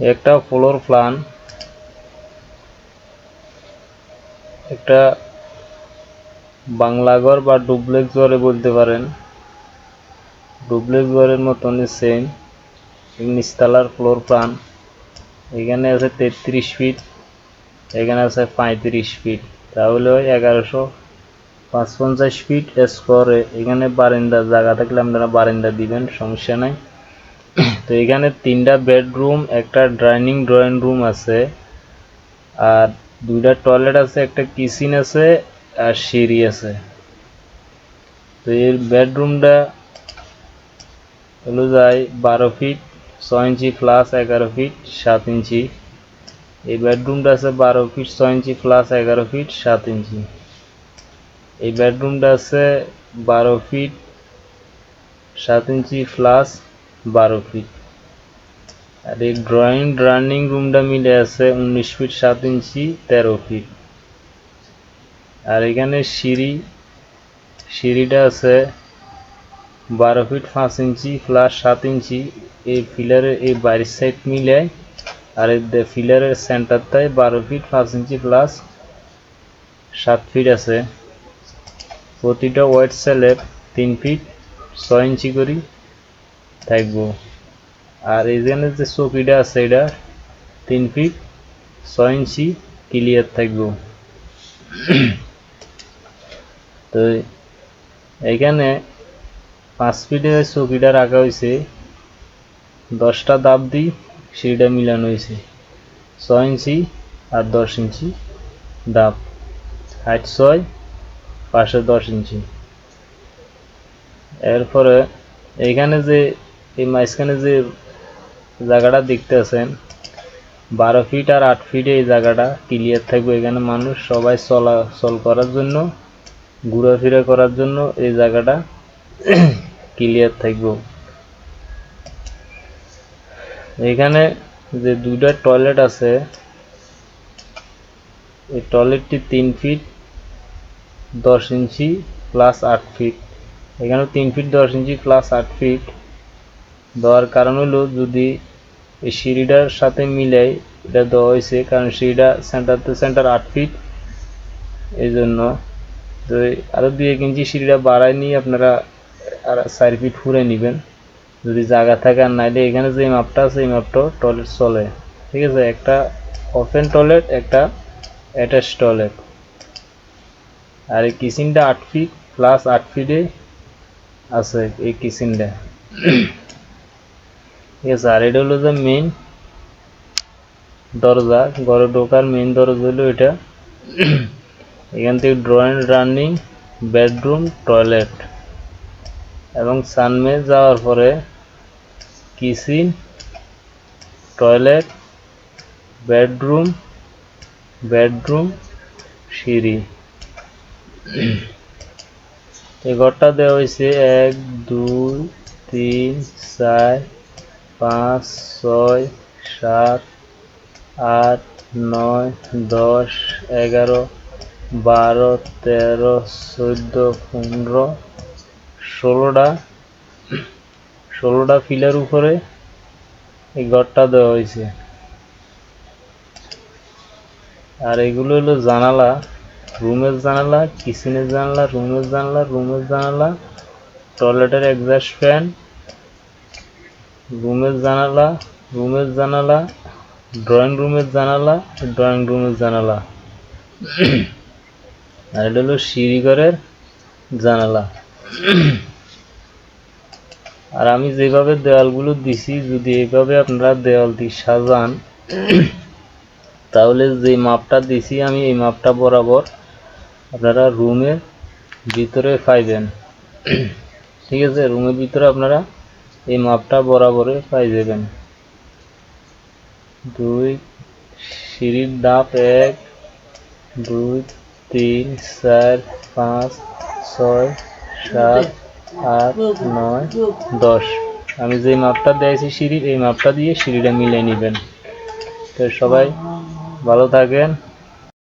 একটা floor plan, একটা বাংলা ঘর বা ডুপ্লেক্স ঘরে বলতে পারেন। ডুপ্লেক্স ঘরের মতনই সেম, নিচতলার ফ্লোর প্ল্যান। এখানে আছে 33 ফিট, এখানে আছে 35 ফিট, তাহলে ওই 1155 ফিট স্কোয়ারে। এখানে বারান্দা জায়গা থাকলে আপনারা বারান্দা দিবেন, সমস্যা নাই। তো এখানে 3টা বেডরুম, একটা ড্রয়িং রুম আছে, আর 2টা টয়লেট আছে, একটা কিচেন আছে, আর সিঁড়ি আছে। তো এর বেডরুমটা হলো যায় 12 ফিট 6 ইঞ্চি প্লাস 11 ফিট 7 ইঞ্চি। এই বেডরুমটা আছে 12 ফিট 6 ইঞ্চি প্লাস 11 ফিট 7 ইঞ্চি। এই বেডরুমটা আছে 12 ফিট 7 ইঞ্চি প্লাস 12 ফিট। আর এই ড্রয়িং রুমটা মিলে আছে 19 ফিট 7 ইঞ্চি 13 ফিট। আর এখানে সিঁড়িটা আছে 12 ফিট 5 ইঞ্চি প্লাস 7 ইঞ্চি। এই পিলারের এই বাইরের সাইড মিলে, আর এই পিলারের সেন্টারটায় 12 ফিট 5 ইঞ্চি প্লাস 7 ফিট আছে। প্রতিটা ওয়াইড স্ল্যাব 3 ফিট 6 ইঞ্চি করে থাকবো। আর এখানে যে চৌকিটা আছে এটা 3 ফিট 6 ইঞ্চি ক্লিয়ার থাকবো। তো এখানে 5 ফিটের চৌকিটা রাখা হয়েছে, 10টা দাব দিয়ে সিঁড়িটা মিলানো হয়েছে, 6 ইঞ্চি আর 10 ইঞ্চি দাব, হাইট 6, পাশে 10 ইঞ্চি। এরপরে এইখানে যে এই মাঝখানে যে জায়গাটা দেখতে আছেন 12 ফিট আর 8 ফিটে এই জায়গাটা ক্লিয়ার থাকবে। এখানে মানুষ সবাই চলাচল করার জন্য, ঘোরাফেরা করার জন্য এই জায়গাটা ক্লিয়ার থাকবে। এখানে যে 2টা টয়লেট আছে, এই টয়লেটটি 3 ফিট 10 ইঞ্চি প্লাস 8 ফিট। এখানে 3 ফিট 10 ইঞ্চি প্লাস 8 ফিট দেওয়ার কারণ হলো, যদি এই সিঁড়িটার সাথে মিলে এটা দেওয়া হয়েছে, কারণ সিঁড়িটা সেন্টার 8 ফিট, এই জন্য। তো আরও 2-1 ইঞ্চি সিঁড়িটা বাড়ায় নিয়ে আপনারা আর 4 ফিট ফুরে নেবেন যদি জায়গা থাকে। আর নাইলে এখানে যে মাপটা আছে এই মাপটাও টয়লেট চলে, ঠিক আছে। একটা ওপেন টয়লেট, একটা অ্যাটাচ টয়লেট। আর এই কিচেনটা 8 ফিট প্লাস 8 ফিটে আছে এই কিচেনটা, ঠিক আছে। আর এটা হলো যে মেইন দরজা, ঘরে ঢোকার মেইন দরজা হলো এটা। এখান থেকে রানিং বেডরুম, টয়লেট এবং সানমে যাওয়ার পরে কিচেন, টয়লেট, বেডরুম, সিঁড়ি। এই ঘরটা দেওয়া হয়েছে 1 2 3 4 5 6 7 8 9 10 11 12 13 14 15 ষোলোটা পিলার উপরে এই ঘরটা দেওয়া হয়েছে। আর এগুলো হলো জানালা, রুমের জানালা, কিচেনের জানালা, রুমের জানালা, টয়লেটের এক্সস্ট ফ্যান, রুমের জানালা, ড্রয়িং রুমের জানালা। আর এটা হলো সিঁড়িঘরের জানালা। আর আমি যেভাবে দেওয়ালগুলো দিছি, যদি এইভাবে আপনারা দেওয়াল দিয়ে সাজান, তাহলে যে মাপটা দিছি আমি এই মাপটা বরাবর আপনারা রুমের ভিতরে পাইবেন, ঠিক আছে। রুমের ভিতরে আপনারা এই মাপটা বরাবরে পাই যাবেন। 2 সিঁড়ির ধাপ 1 2 3 4 5 6 7 8 9 10। আমি যে মাপটা দিয়েছি সিঁড়ির, এই মাপটা দিয়ে সিঁড়িটা মিলিয়ে নেবেন। তো সবাই ভালো থাকেন।